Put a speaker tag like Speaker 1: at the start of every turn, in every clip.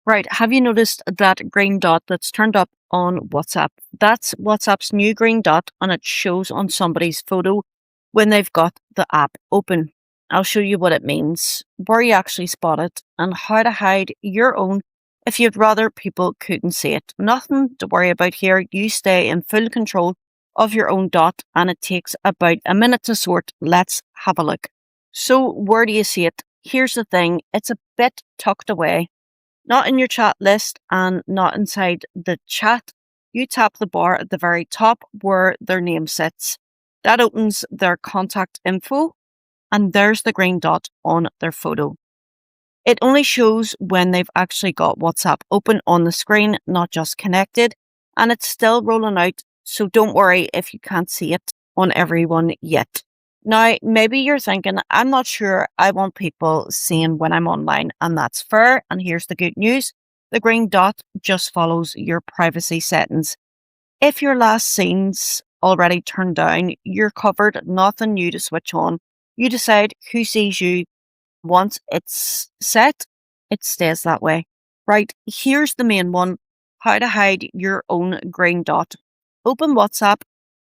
Speaker 1: Right. Have you noticed that green dot that's turned up on WhatsApp? That's WhatsApp's new green dot, and it shows on somebody's photo when they've got the app open. I'll show you what it means, where you actually spot it, and how to hide your own if you'd rather people couldn't see it. Nothing to worry about here. You stay in full control of your own dot, and it takes about a minute to sort. Let's have a look. So, where do you see it? Here's the thing, it's a bit tucked away, not in your chat list and not inside the chat. You tap the bar at the very top where their name sits. That opens their contact info, and there's the green dot on their photo. It only shows when they've actually got WhatsApp open on the screen, not just connected, and it's still rolling out, so don't worry if you can't see it on everyone yet. Now, maybe you're thinking, I'm not sure I want people seeing when I'm online, and that's fair. And here's the good news. The green dot just follows your privacy settings. If your last scene's already turned down, you're covered, nothing new to switch on. You decide who sees you. Once it's set, it stays that way. Right, here's the main one, how to hide your own green dot. Open WhatsApp,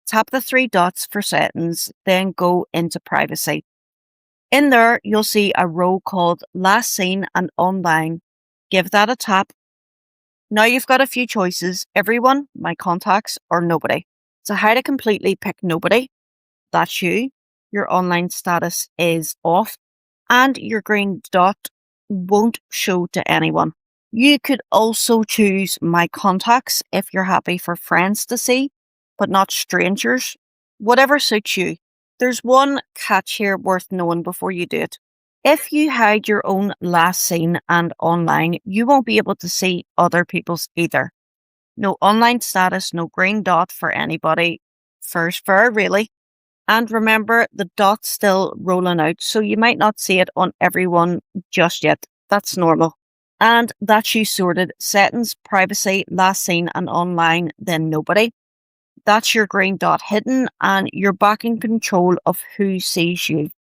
Speaker 1: tap the three dots for settings, then go into privacy. In there, you'll see a row called Last Seen and Online. Give that a tap. Now you've got a few choices, everyone, my contacts, or nobody. To hide it completely, pick nobody. That's you. Your online status is off, and your green dot won't show to anyone. You could also choose my contacts if you're happy for friends to see, but not strangers. Whatever suits you. There's one catch here worth knowing before you do it. If you hide your own last seen and online, you won't be able to see other people's either. No online status, no green dot for anybody. First fair, really. And remember, the dot's still rolling out, so you might not see it on everyone just yet. That's normal. And that's you sorted. Settings, privacy, last seen and online, then nobody. That's your green dot hidden, and you're back in control of who sees you.